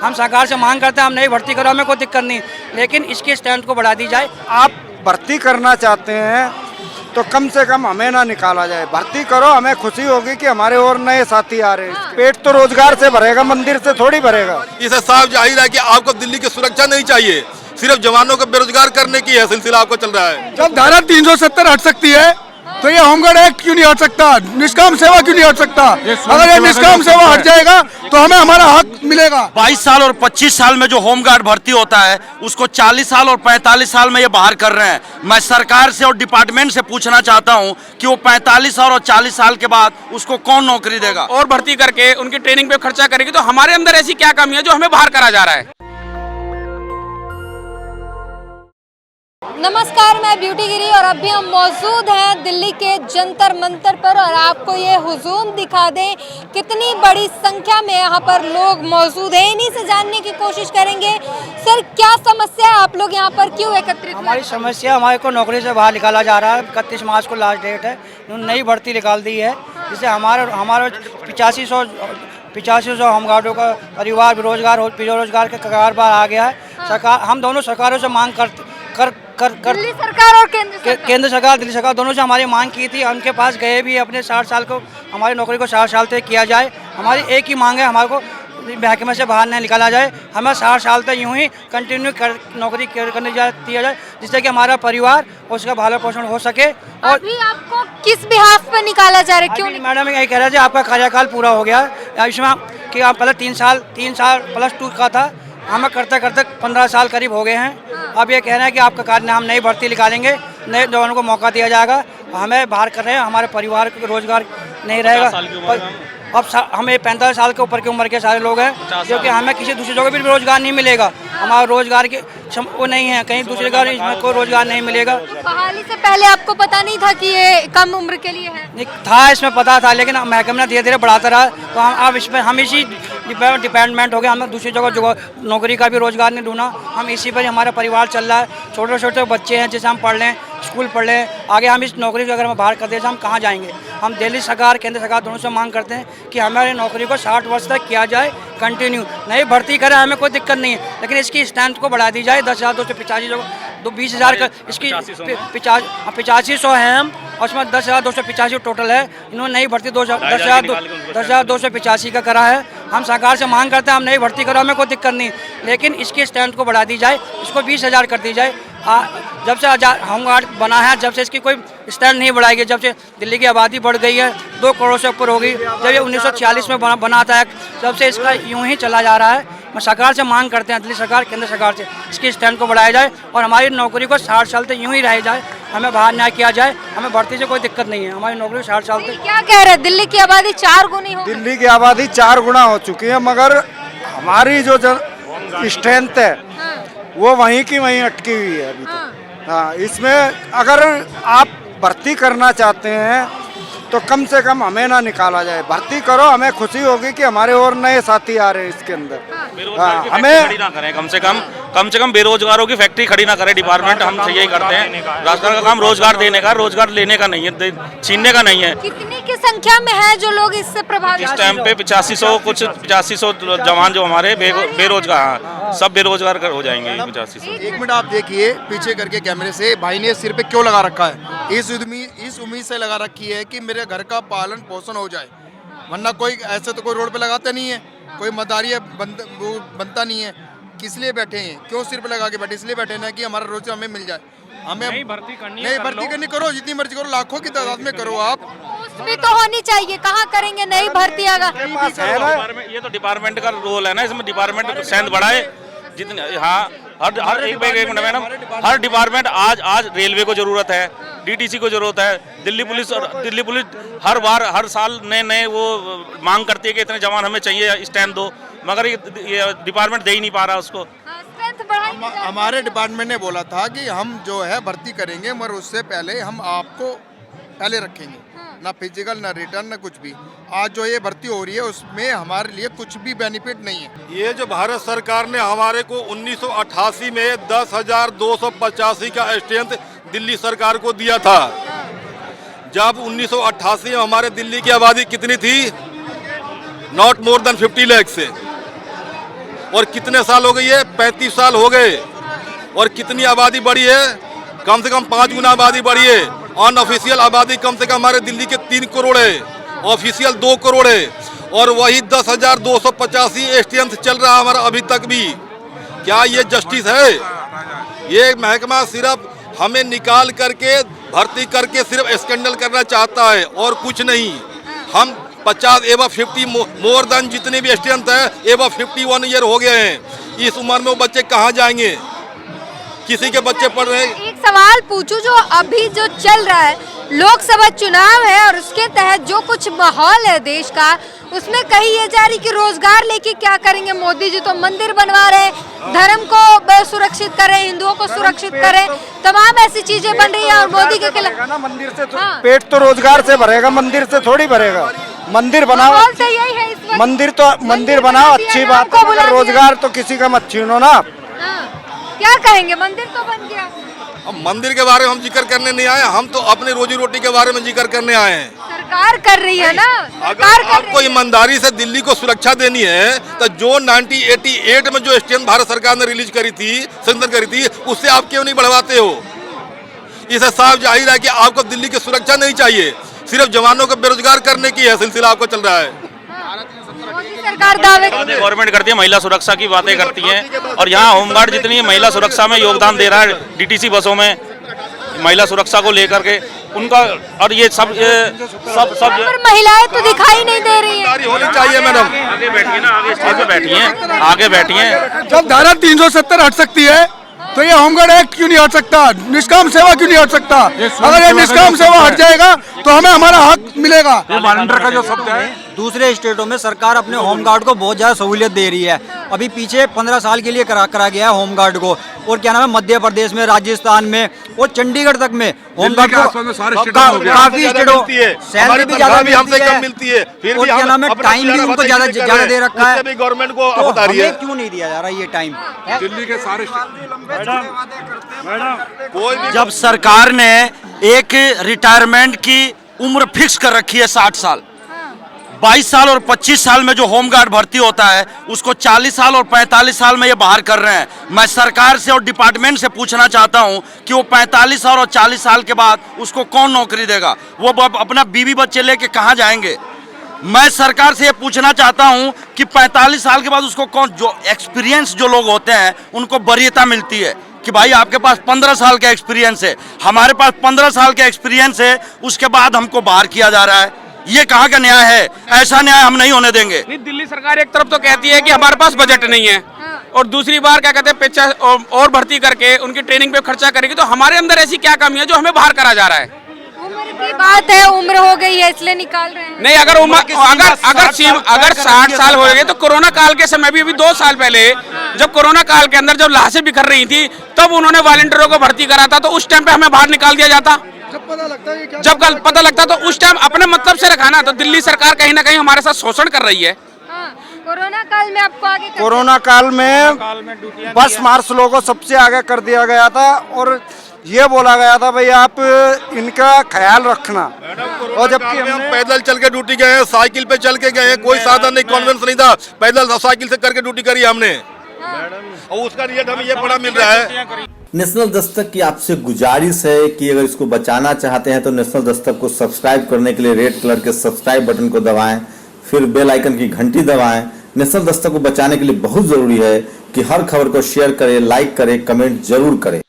हम सरकार से मांग करते हैं, हम नहीं भर्ती करो, हमें कोई दिक्कत नहीं, लेकिन इसके स्टैंड को बढ़ा दी जाए। आप भर्ती करना चाहते हैं तो कम से कम हमें ना निकाला जाए, भर्ती करो, हमें खुशी होगी कि हमारे और नए साथी आ रहे हैं। पेट तो रोजगार से भरेगा, मंदिर से थोड़ी भरेगा। इसे साफ जाहिर है कि आपको दिल्ली की सुरक्षा नहीं चाहिए, सिर्फ जवानों को बेरोजगार करने की यह सिलसिला आपको चल रहा है। जब धारा 370 हट सकती है तो ये होमगार्ड एक्ट क्यों नहीं हट सकता, निष्काम सेवा क्यों नहीं हट सकता? अगर ये निष्काम सेवा हट जाएगा तो हमें हमारा हक मिलेगा। 22 साल और 25 साल में जो होमगार्ड भर्ती होता है उसको 40 साल और 45 साल में ये बाहर कर रहे हैं। मैं सरकार से और डिपार्टमेंट से पूछना चाहता हूं कि वो 45 साल और 40 साल के बाद उसको कौन नौकरी देगा? और भर्ती करके उनकी ट्रेनिंग पे खर्चा करेगी तो हमारे अंदर ऐसी क्या कमी है जो हमें बाहर करा जा रहा है? नमस्कार, मैं ब्यूटी गिरी और अभी हम मौजूद हैं दिल्ली के जंतर मंतर पर और आपको ये हुजूम दिखा दें कितनी बड़ी संख्या में यहाँ पर लोग मौजूद हैं। इन्हीं से जानने की कोशिश करेंगे। सर, क्या समस्या है, आप लोग यहाँ पर क्यों एकत्रित हुए? हमारी समस्या, हमारे को नौकरी से बाहर निकाला जा रहा है। 31 मार्च को लास्ट डेट है, उन्होंने नई भर्ती निकाल दी है, जिससे हमारा 8500 होमगार्डों का परिवार बेरोजगार के कगार पर आ गया है। सरकार, हम दोनों सरकारों से मांग दिल्ली सरकार और केंद्र सरकार, दिल्ली सरकार दोनों से हमारी मांग की थी। उनके पास गए भी, अपने 60 साल को, हमारी नौकरी को 60 साल तक किया जाए। हमारी एक ही मांग है, हमारे को महकमे से बाहर नहीं निकाला जाए, हमें 60 साल तक यूं ही कंटिन्यू नौकरी करने दिया जाए, जिससे कि हमारा परिवार और उसका भरण पोषण हो सके। और अभी आपको किस बिहाफ पर निकाला जा रहा है? क्यों? मैडम यही कह रहे थे, आपका कार्यकाल पूरा हो गया इसमें कि आप पहले 3 साल +2 का था, हमें करते 15 साल करीब हो गए हैं। अब ये कह रहे हैं कि आपका कार्य हम नई भर्ती निकालेंगे, नए जवानों को मौका दिया जाएगा, हमें बाहर कर रहे हैं, हमारे परिवार को रोजगार नहीं रहेगा। अब हमें 45 साल के ऊपर की उम्र के सारे लोग हैं, क्योंकि हमें किसी दूसरी जगह भी रोजगार नहीं मिलेगा। हमारा रोजगार की वो नहीं है, कहीं दूसरी जगह इसमें कोई रोजगार नहीं मिलेगा। तो बहाली से पहले आपको पता नहीं था कि ये कम उम्र के लिए है? नहीं था, इसमें पता था, लेकिन महकमे ने धीरे धीरे बढ़ाता रहा, तो हम इसमें हम इसी डिपेंडेंट हो गए। हमें दूसरी जगह नौकरी का भी रोजगार नहीं ढूंढा, हम इसी पर हमारा परिवार चल रहा है। छोटे छोटे बच्चे हैं जिसे हम पढ़ लें, स्कूल पढ़ लें, आगे हम इस नौकरी को अगर हम बाहर कर दें तो हम कहाँ जाएंगे? हम दिल्ली सरकार, केंद्र सरकार दोनों से मांग करते हैं कि हमारी नौकरी को 60 वर्ष तक किया जाए कंटिन्यू। नई भर्ती करें, हमें कोई दिक्कत नहीं है, लेकिन इसकी स्ट्रेंथ को बढ़ा दी जाए। 10,285 20,000 का इसकी 8500 है हम, और उसमें 10,285 टोटल है। इन्होंने नई भर्ती 10,285 का करा है। हम सरकार से मांग करते हैं, हम नई भर्ती करो, हमें कोई दिक्कत नहीं, लेकिन इसकी स्ट्रेंथ को बढ़ा दी जाए, इसको 20,000 कर दी जाए। जब से होमगार्ड बना है, जब से इसकी कोई स्ट्रेंथ नहीं बढ़ाई गई, जब से दिल्ली की आबादी बढ़ गई है, 2 करोड़ से ऊपर हो गई, जब ये 1946 में बना था, जब से इसका यूं ही चला जा रहा है। मैं सरकार से मांग करते हैं, दिल्ली सरकार, केंद्र सरकार से, इसकी स्ट्रेंथ को बढ़ाया जाए और हमारी नौकरी को 60 साल तक यूं ही रह जाए, हमें बाहर न्याय किया जाए। हमें भर्ती से कोई दिक्कत नहीं है, हमारी नौकरी 60 साल तक। क्या कह रहे हैं, दिल्ली की आबादी 4 गुनी हो? दिल्ली की आबादी 4 गुना हो चुकी है, मगर हमारी जो स्ट्रेंथ है वो वहीं की वहीं अटकी हुई है अभी तक। हाँ, इसमें अगर आप भर्ती करना चाहते हैं तो कम से कम हमें ना निकाला जाए, भर्ती करो, हमें खुशी होगी कि हमारे और नए साथी आ रहे हैं इसके अंदर। हाँ, हमें खड़ी ना करें, कम से कम बेरोजगारों की फैक्ट्री खड़ी ना करे डिपार्टमेंट। हम यही करते हैं, राजस्थान का काम रोजगार देने का, रोजगार लेने का नहीं है, छीनने का नहीं है। कितनी की संख्या में है जो लोग इससे प्रभावित? इस टाइम पे 8500 जवान जो हमारे बेरोजगार, सब बेरोजगार हो जाएंगे। 8500। एक मिनट आप देखिए पीछे करके कैमरे से, भाई ने सिर पे क्यों लगा रखा है? इस उम्मीद से लगा रखी है कि मेरे घर का पालन पोषण हो जाए, वरना कोई ऐसे तो कोई रोड पे लगाता नहीं है, कोई मदारी बनता नहीं है। किस लिए बैठे हैं? क्यों सिर पे लगा के बैठे? इसलिए बैठे ना कि हमारा रोज हमें मिल जाए। हमें नहीं भर्ती करनी, करो, जितनी मर्जी करो, लाखों की तादाद में करो। आप पोस्ट भी तो होनी चाहिए, कहाँ करेंगे नई भर्ती? अगर ये तो डिपार्टमेंट का रोल है ना, इसमें डिपार्टमेंट सेंध बढ़ाए जितने। हाँ, हर एक मिनट मैडम, हर डिपार्टमेंट आज रेलवे को जरूरत है, डीटीसी को जरूरत है, दिल्ली पुलिस हर बार हर साल नए वो मांग करती है कि इतने जवान हमें चाहिए, स्टैंड दो, मगर ये डिपार्टमेंट दे ही नहीं पा रहा उसको। हमारे डिपार्टमेंट ने बोला था कि हम जो है भर्ती करेंगे, मगर उससे पहले हम आपको पहले रखेंगे, ना फिजिकल ना रिटर्न ना कुछ भी। आज जो ये भर्ती हो रही है उसमें हमारे लिए कुछ भी बेनिफिट नहीं है। ये जो भारत सरकार ने हमारे को 1988 में 10,285 का स्ट्रेंथ दिल्ली सरकार को दिया था। जब 1988 में हमारे दिल्ली की आबादी कितनी थी? नॉट मोर देन 50 लाख से। और कितने साल हो गई है? 35 साल हो गए। और कितनी आबादी बढ़ी है? कम से कम 5 गुना आबादी बढ़ी है। अनऑफिशियल आबादी कम से कम हमारे दिल्ली के 3 करोड़ है, ऑफिशियल 2 करोड़ है। और वही 10,285 स्ट्रेंथ चल रहा है हमारा अभी तक भी। क्या ये जस्टिस है? ये महकमा सिर्फ हमें निकाल करके भर्ती करके सिर्फ स्कैंडल करना चाहता है और कुछ नहीं। हम 50 एबव 50 मोर देन जितने भी स्ट्रेंथ है एबव 51 ईयर हो गए हैं। इस उम्र में वो बच्चे कहाँ जाएंगे? किसी के बच्चे पढ़ रहे हैं। एक सवाल पूछूं, जो अभी जो चल रहा है, लोकसभा चुनाव है और उसके तहत जो कुछ माहौल है देश का, उसमें कही ये जा रही कि रोजगार लेके क्या करेंगे मोदी जी? तो मंदिर बनवा रहे, धर्म को सुरक्षित करें, हिंदुओं को सुरक्षित करें, तमाम ऐसी चीजें बन रही है और मोदी के खिलाफ। मंदिर से पेट तो रोजगार से भरेगा, मंदिर से थोड़ी भरेगा। मंदिर बनाओ, तो यही है इस वक्त। मंदिर बनाओ, अच्छी बात है। रोजगार तो किसी का मत छीनो ना। क्या कहेंगे? मंदिर तो बन गया। अब मंदिर के बारे में हम जिक्र करने नहीं आए, हम तो अपने रोजी रोटी के बारे में जिक्र करने आए हैं। सरकार कर रही है ना। अगर आपको ईमानदारी से दिल्ली को सुरक्षा देनी है तो जो 1988 में जो स्टैंड भारत सरकार ने रिलीज करी थी, संशोधन करी थी, उससे आप क्यों नहीं बढ़वाते हो? इसे साफ जाहिर है कि आपको दिल्ली की सुरक्षा नहीं चाहिए, सिर्फ जवानों को बेरोजगार करने की है सिलसिला आपको चल रहा है। सरकार दावे गवर्नमेंट करती है, महिला सुरक्षा की बातें करती है, और यहाँ होमगार्ड जितनी महिला सुरक्षा में योगदान दे रहा है, डीटीसी बसों में महिला सुरक्षा को लेकर के उनका, और ये सब पर महिलाएं तो दिखाई नहीं दे रही है। होनी चाहिए मैडम। आगे बैठिए ना, आगे स्टेज पे बैठिए, आगे बैठिए। जब धारा 370 हट सकती है तो ये होमगार्ड एक्ट क्यों नहीं हट सकता? निष्काम सेवा क्यों नहीं हट सकता? अगर ये निष्काम सेवा हट जाएगा तो हमें हमारा हक मिलेगा। वॉलंटियर का जो शब्द है, दूसरे स्टेटों में सरकार अपने होमगार्ड को बहुत ज़्यादा सहूलियत दे रही है। अभी पीछे 15 साल के लिए करा गया है होमगार्ड को, और क्या नाम है, मध्य प्रदेश में, राजस्थान में और चंडीगढ़ तक में होमगार्ड को काफी स्टेटों सैलरी भी ज्यादा हमसे कम मिलती है, फिर भी क्या नाम है, टाइम भी उनको ज्यादा दे रखा है। गवर्नमेंट को तो बता रही है क्यों नहीं दिया जा रहा ये टाइम? दिल्ली के सारे जब सरकार ने एक रिटायरमेंट की उम्र फिक्स कर रखी है 60 साल, 22 साल और 25 साल में जो होमगार्ड भर्ती होता है उसको 40 साल और 45 साल में ये बाहर कर रहे हैं। मैं सरकार से और डिपार्टमेंट से पूछना चाहता हूं कि वो 45 साल और 40 साल के बाद उसको कौन नौकरी देगा? वो अपना बीवी बच्चे लेके कहां जाएंगे? मैं सरकार से ये पूछना चाहता हूं कि 45 साल के बाद उसको कौन, जो एक्सपीरियंस जो लोग होते हैं उनको वरीयता मिलती है कि भाई आपके पास 15 साल का एक्सपीरियंस है, हमारे पास 15 साल का एक्सपीरियंस है, उसके बाद हमको बाहर किया जा रहा है। ये कहाँ का न्याय है? ऐसा न्याय हम नहीं होने देंगे। नहीं, दिल्ली सरकार एक तरफ तो कहती है कि हमारे पास बजट नहीं है, और दूसरी बार क्या कहते हैं, पेशा और भर्ती करके उनकी ट्रेनिंग पे खर्चा करेगी। तो हमारे अंदर ऐसी क्या कमी है जो हमें बाहर करा जा रहा है? उम्र की बात है, उम्र हो गई है इसलिए निकाल रहे हैं। नहीं, अगर 60 साल हो गए तो कोरोना काल के समय भी, अभी 2 साल पहले जब कोरोना काल के अंदर जब लाशें बिखर रही थी, तब उन्होंने वॉलंटियरों को भर्ती करा था, तो उस टाइम पे हमें बाहर निकाल दिया जाता। जब कल पता लगता तो उस टाइम अपने मतलब से रखा ना। तो दिल्ली सरकार कहीं ना कहीं हमारे साथ शोषण कर रही है। कोरोना काल में आपको आगे कोरोना काल में बस मार्शलों को सबसे आगे कर दिया गया था और ये बोला गया था भाई आप इनका ख्याल रखना। और जबकि हम पैदल चल के ड्यूटी गए हैं, साइकिल पे चल के गए हैं, कोई साधन नहीं, कॉन्वेंस नहीं था, पैदल साइकिल से करके ड्यूटी करी हमने, और उसका रिजल्ट हमें ये बड़ा मिल रहा है। नेशनल दस्तक की आपसे गुजारिश है कि अगर इसको बचाना चाहते हैं तो नेशनल दस्तक को सब्सक्राइब करने के लिए रेड कलर के सब्सक्राइब बटन को दबाएं, फिर बेल आइकन की घंटी दबाएं। नेशनल दस्तक को बचाने के लिए बहुत जरूरी है कि हर खबर को शेयर करें, लाइक करें, कमेंट जरूर करें।